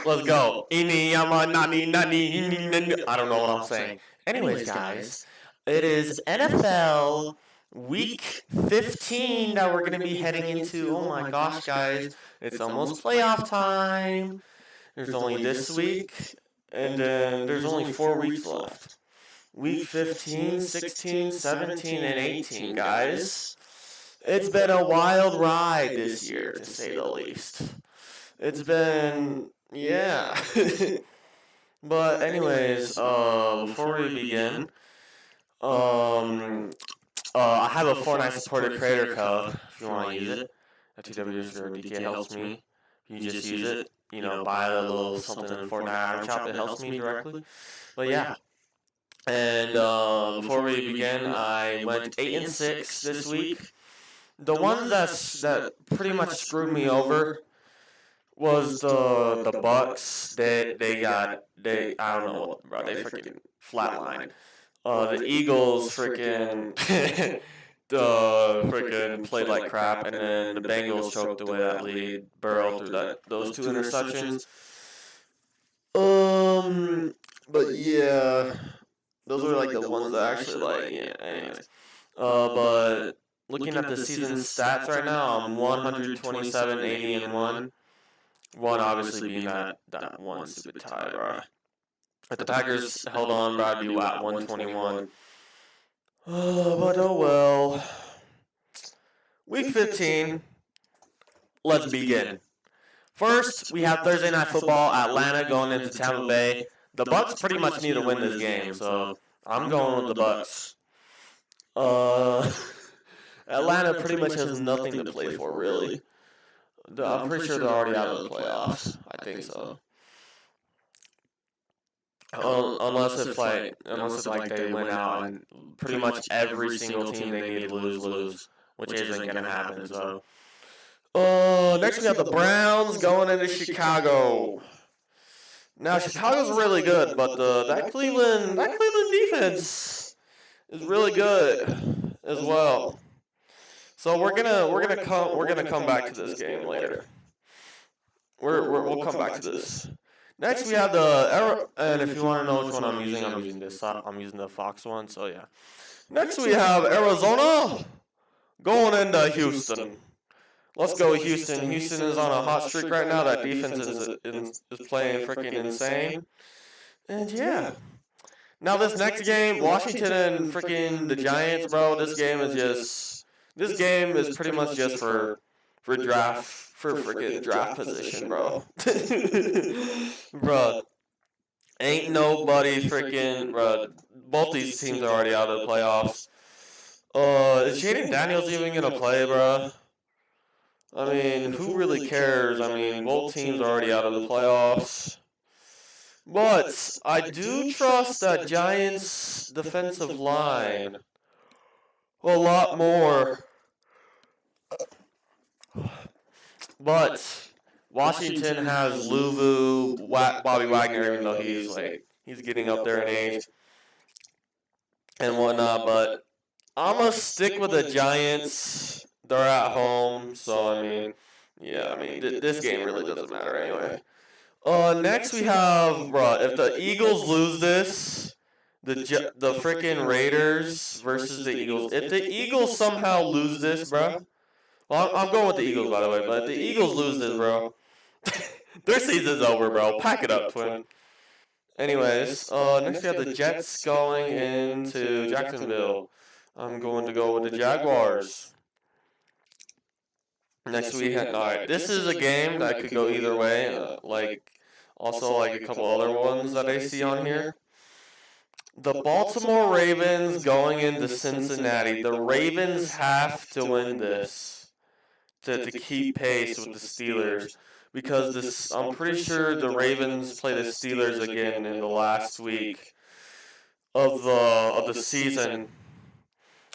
Let's go. Ini yama nani nani. I don't know what I'm saying. Anyways, guys, it is NFL Week 15 that we're going to be heading into. Oh my gosh, guys. It's almost playoff time. There's only this week, and then there's only 4 weeks left. Week 15, 16, 17, and 18, guys. It's been a wild ride this year, to say the least. It's been, yeah. But anyways, before we begin, I have a Fortnite supported creator code if you want to use it. FTW0DK helps me. You just use it, buy a little something in the Fortnite item shop. It helps me directly. But yeah. And before we begin, I went 8-6 this week. The one that pretty much screwed me over was the Bucks. They I don't know, bro. They freaking flatlined. The Eagles freaking played like crap, and then the Bengals choked away that lead. Burrow through those 2 interceptions. But yeah, those were like the ones that actually anyways. But looking at the season stats right now, I'm 127, 80, and 1. One obviously being that one stupid tie, bro. If the Packers held on, bro, I'd be at 121. But oh well. Week 15. Let's begin. First, we have Thursday Night Football, Atlanta going into Tampa Bay. The Bucks pretty much need to win this game, so I'm going with the Bucks. Atlanta pretty much has nothing to play for, really. I'm pretty sure they're already out of the playoffs. I think so. Unless it's like they went out and pretty much every single team they need to lose, which isn't gonna happen. So, next we have the Browns going into Chicago. Now Chicago's really good, but that Cleveland defense is really good as well. So we're gonna come back to this game later. We'll come back to this. Next we have and if you want to know which one I'm using this. I'm using the Fox one. So yeah. Next we have Arizona going into Houston. Let's go Houston. Houston is on a hot streak right now. That defense is playing freaking insane. And yeah. Now this next game, Washington and freaking the Giants, bro. This game is pretty much just for freaking draft position, bro. Bro, ain't nobody freaking, bro. Both these teams are already out of the playoffs. Is Jaden Daniels even gonna play, bro? I mean, who really cares? I mean, both teams are already out of the playoffs. But I do trust that Giants defensive line a lot more. But Washington has Luvu, Bobby Wagner, even though he's getting up there in age and whatnot. But I'm gonna stick with the Giants. They're at home, so I mean, this game really doesn't matter anyway. Next we have, bro. If the Eagles lose this, the freaking Raiders versus the Eagles. If the Eagles somehow lose this, bro. Well, I'm going with the Eagles, by the way, but if the Eagles lose this, bro, their season's over, bro. Pack it up, twin. Anyways, next we have the Jets going into Jacksonville. I'm going to go with the Jaguars. Next we have, alright, this is a game that could go either way, also a couple other ones that I see on here. The Baltimore Ravens going into Cincinnati. The Ravens have to win this to keep pace with the Steelers, because I'm pretty sure the Ravens play the Steelers again in the last week of the season.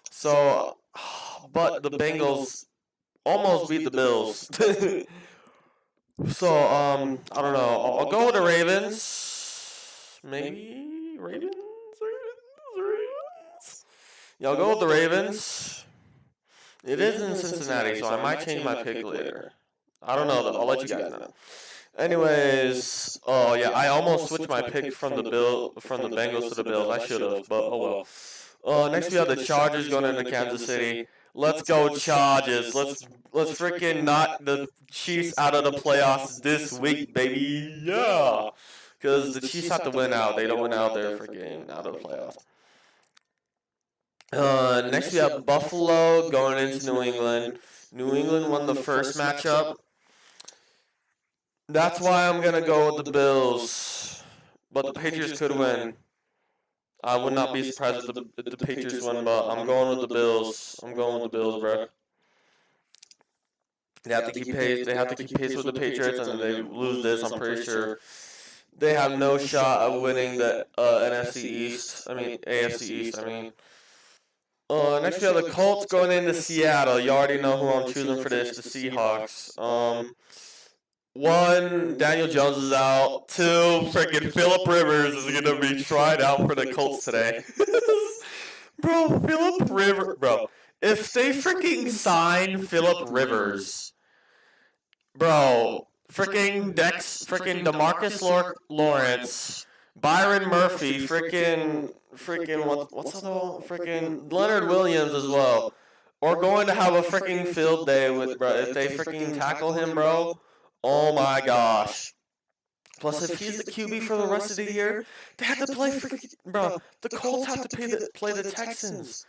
So, but the Bengals almost beat the Bills. So I don't know. I'll go with the Ravens. Maybe Ravens. Yeah, I'll go with the Ravens. It is in Cincinnati, so I might change my pick later. I don't know, though. I'll let you guys know. Anyways, oh yeah, I almost switched my pick from the Bengals to the Bills. I should have, but oh well. Next we have the Chargers going into Kansas City. Let's go Chargers. Let's freaking knock the Chiefs out of the playoffs this week, baby. Yeah. Because the Chiefs have to win out. They don't win out, they're freaking out of the playoffs. Next we have Buffalo going into New England. New England won the first matchup. That's why I'm going to go with the Bills. But the Patriots could win. I would not be surprised if the Patriots win, but I'm going with the Bills. I'm going with the Bills, bro. They have to keep pace. They have to keep pace with the Patriots, and if they lose this, I'm pretty sure they have no shot of winning the NFC East. I mean AFC East. I mean. Next we have the Colts going into Seattle. You already know who I'm choosing for this. The Seahawks. One, Daniel Jones is out. Two, freaking Phillip Rivers is going to be tried out for the Colts today. Bro, Phillip Rivers. Bro, if they freaking sign Phillip Rivers, bro, freaking DeMarcus Lawrence, Byron Murphy, freaking what's the freaking Leonard Williams as well, are going to have a freaking field day with, bro, if they freaking tackle him, bro. Oh my gosh. Plus, if he's the QB for the rest of the year, they have to play freaking, bro, the Colts have to play the Texans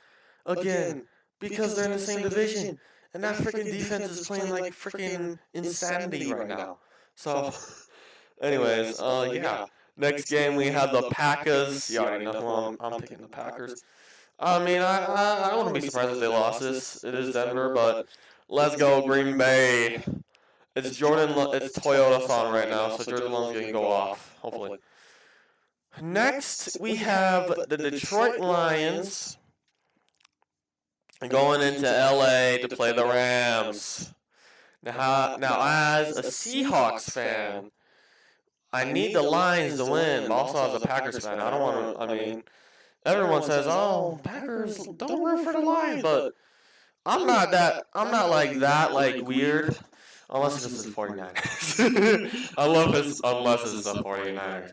again because they're in the same division. And that freaking defense is playing like freaking insanity right now. So, anyways, yeah. Next game we have the Packers. You already know who I'm picking the Packers. I mean, I wouldn't be surprised if they lost this. It is Denver, but let's go Green Bay. It's Toyota-thon right now, so Jordan Love's going to go off, hopefully. Next, we have the Detroit Lions going into LA to play the Rams. Now, as a Seahawks fan, I need the Lions to win, but also as a Packers fan, I don't want to, I mean, everyone says, oh, Packers, don't root for the Lions, but I'm not like that, like, weird. Unless it's the 49ers. Unless it's the 49ers.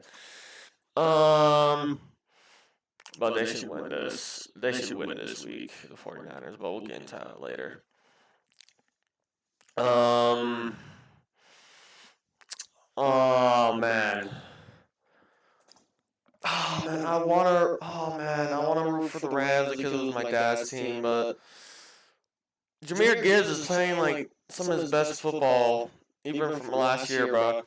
But they should win this. They should win this week, the 49ers, but we'll get into that later. Oh man. I wanna root for the Rams because it was my dad's team, but Jahmyr Gibbs is playing like some of his best football, even from last year, bro.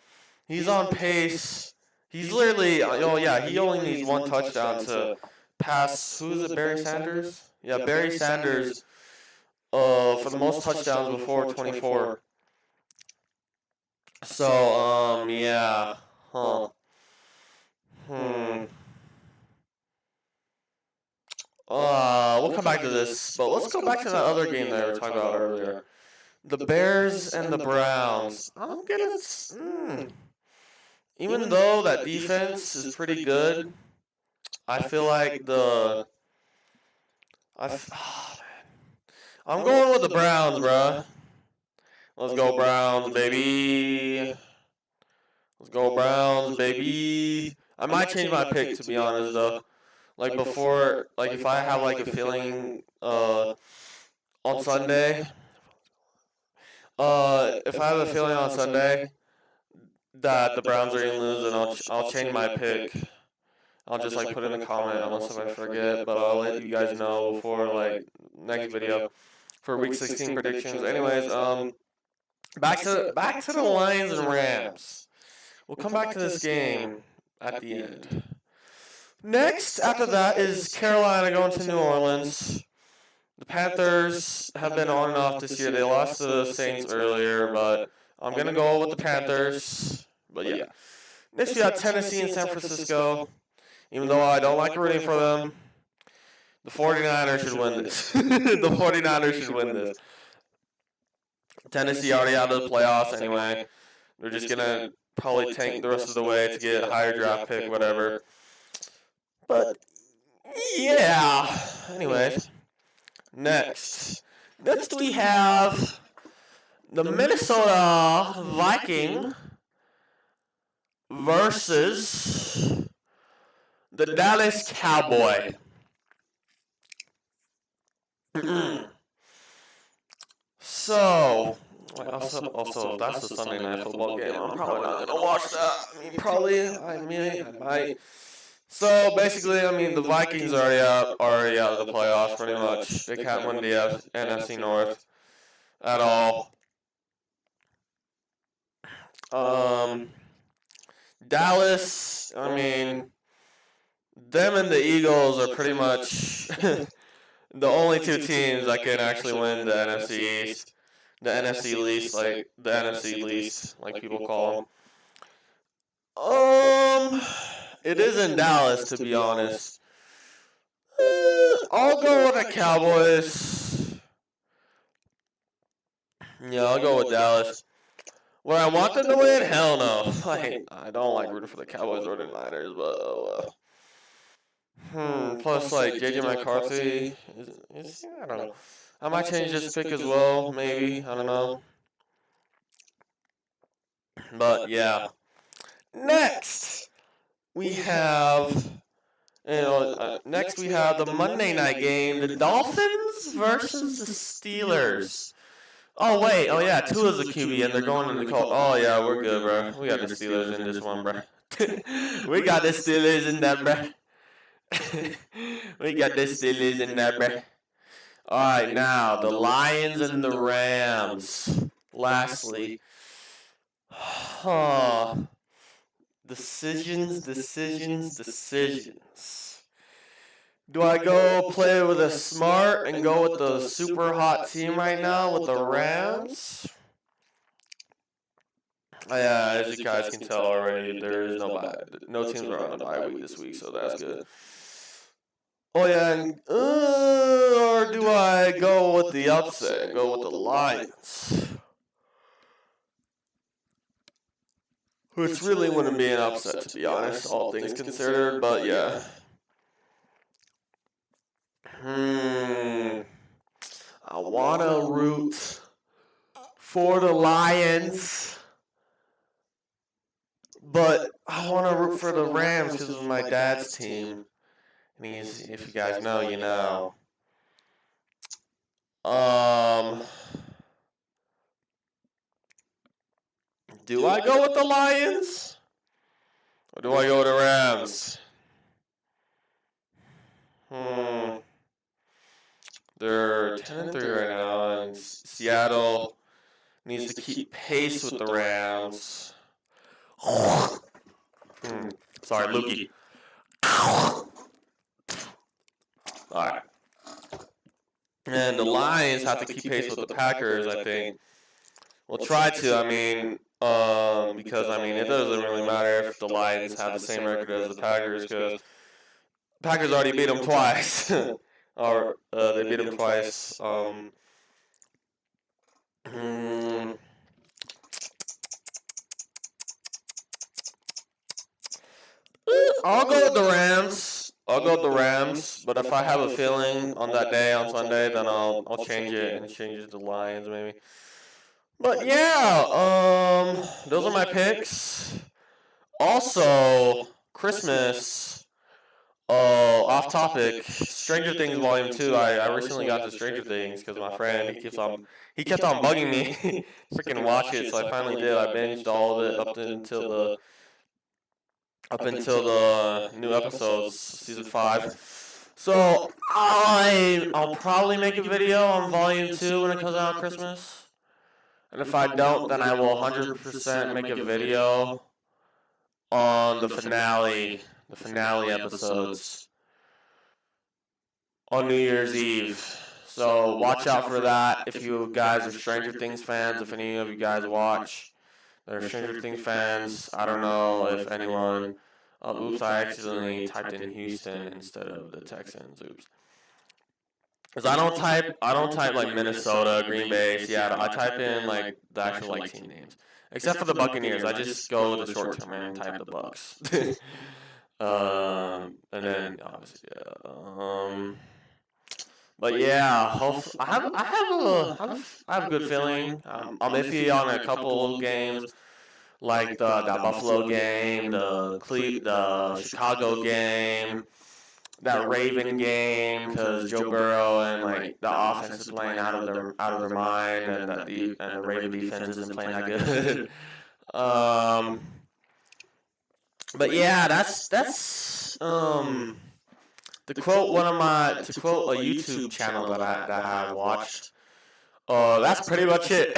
He's on pace. He's literally, he only needs one touchdown to pass, who is it, Barry Sanders? Yeah, Barry Sanders, for the most touchdowns before 24. So, yeah. We'll come back to this, but let's go back to that other game that we were talking about earlier. The Bears and the Browns. I'm gonna. Even though that defense is pretty good, I feel like I'm going with the Browns, bruh. Let's go Browns, baby. Let's go Browns, baby. I might change my pick, to be honest, though. Like before, like if I have like a feeling on Sunday. If I have a feeling on Sunday that the Browns are going to lose, then I'll change my pick. I'll just like put in a comment unless I forget, but I'll let you guys know before like next video for Week 16 predictions. Anyways, back to the Lions and Rams. We'll come back to this game at the end. Next, after that, is Carolina going to New Orleans. The Panthers have been on and off this year. They lost to the Saints earlier, but I'm going to go with the Panthers. But yeah. Next, we got Tennessee and San Francisco. Even though I don't like rooting for them, the 49ers should win this. The 49ers should win this. Tennessee already out of the playoffs anyway. They're just going to probably tank the rest of the way to get a higher draft pick, whatever. But, yeah. Anyways. Next we have the Minnesota Vikings versus the Dallas Cowboy. So, also, if that's a Sunday night football game, I'm probably not gonna watch that. I might. So basically, the Vikings are already out of the playoffs pretty much. They can't win the NFC North at all. Dallas, them and the Eagles are pretty much the only two teams that can actually win the NFC East. The NFC least, like people call them. It is in Dallas, to be honest. I'll go with the Cowboys. Yeah, I'll go with Dallas. Would I want them to win? Hell no. I don't like rooting for the Cowboys or the Niners, but plus, JJ McCarthy, I don't know. I might change this pick as well, maybe. I don't know. But yeah. Next, we have the Monday night game, the Dolphins versus the Steelers. Oh wait, yeah, Tua's the QB and they're going into the Colts. Oh yeah, we're good, bro. We got the Steelers in this one, bro. We got the Steelers in that, bro. We got the Steelers in that, bro. All right, now the Lions and the Rams. Lastly, decisions. Do I go play with a smart and go with the super hot team right now with the Rams? Yeah, as you guys can tell already, there is no teams are on the bye week this week, so that's good. Oh yeah, and, or do I go with the upset, go with the Lions? Which really wouldn't be an upset, to be honest, all things considered, but yeah. I want to root for the Lions, but I want to root for the Rams because of my dad's team. And if you guys know, you know. Do I go with the Lions? Or do I go with the Rams? They're 10-3 right now, and Seattle needs to keep pace with the Rams. Sorry, Lukey. Alright. And the Lions have to keep pace with the Packers, I think. We'll try to, because, it doesn't really matter if the Lions have the same record as the Packers, because the Packers already beat them twice. Or, they beat them twice. I'll go with the Rams. But if I have a feeling on that day, on Sunday, then I'll change it and change it to Lions, maybe. But yeah, those are my picks. Also, Christmas. Off topic. Stranger Things Volume 2. I recently got to Stranger Things because my friend he kept on bugging me, freaking watch it. So I finally did. I binged all of it up until the new episodes, season 5. So I'll probably make a video on Volume 2 when it comes out on Christmas. And if I don't, then I will 100% make a video on the finale episodes on New Year's Eve. So watch out for that. If you guys are Stranger Things fans, if any of you guys watch, that are Stranger Things fans, I don't know if anyone. Oops! I accidentally typed in Houston instead of the Texans. Oops. Because I don't type like Minnesota, Green Bay, Seattle. I type in like the actual like team names. Except for the Buccaneers, I just go with the short term and type the Bucks. And then obviously, but yeah, I have a good feeling. I'm iffy on a couple of games. like that Buffalo game, the Chicago game, that Raven game, because Joe Burrow and like the offense is playing out of their mind, and the Raven defense isn't playing that good. um, but yeah, that's to quote a YouTube channel that I've watched. That's pretty much it.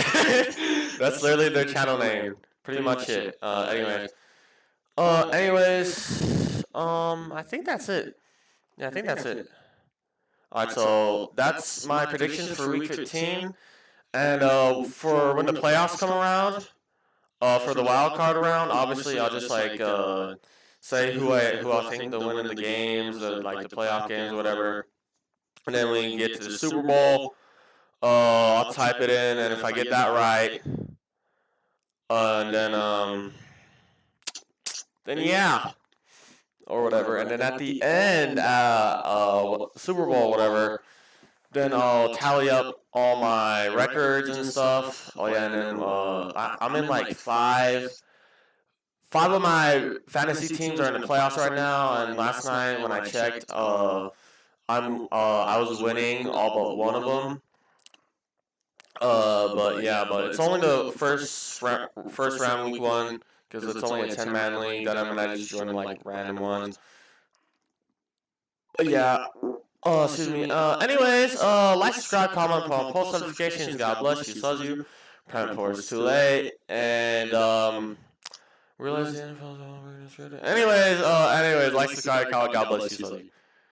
That's literally their channel name. Pretty much it. I think that's it. Yeah, I think that's it. All right, so that's my predictions for Week 15, and for when the playoffs come around, for the wild card round, obviously I'll just like say who I think they'll win in the games, like the playoff games, or whatever, and then when we get to the Super Bowl, I'll type it in, and if I get that right, and then yeah, or whatever, and then at the end, Super Bowl, whatever, then I'll tally up all my records and stuff. Oh yeah, and then I'm in like five of my fantasy teams are in the playoffs right now, and last night when I checked, I was winning all but one of them. But it's only the first round, week 1, because it's only a 10-man league that I'm in. I just joined like random ones. But yeah. Excuse me. Anyways, like, subscribe, comment, post notifications. God bless you. Loves you. Prime Ports too late. And realize the NFL. Anyways, like, subscribe, comment. God bless you. Loves you.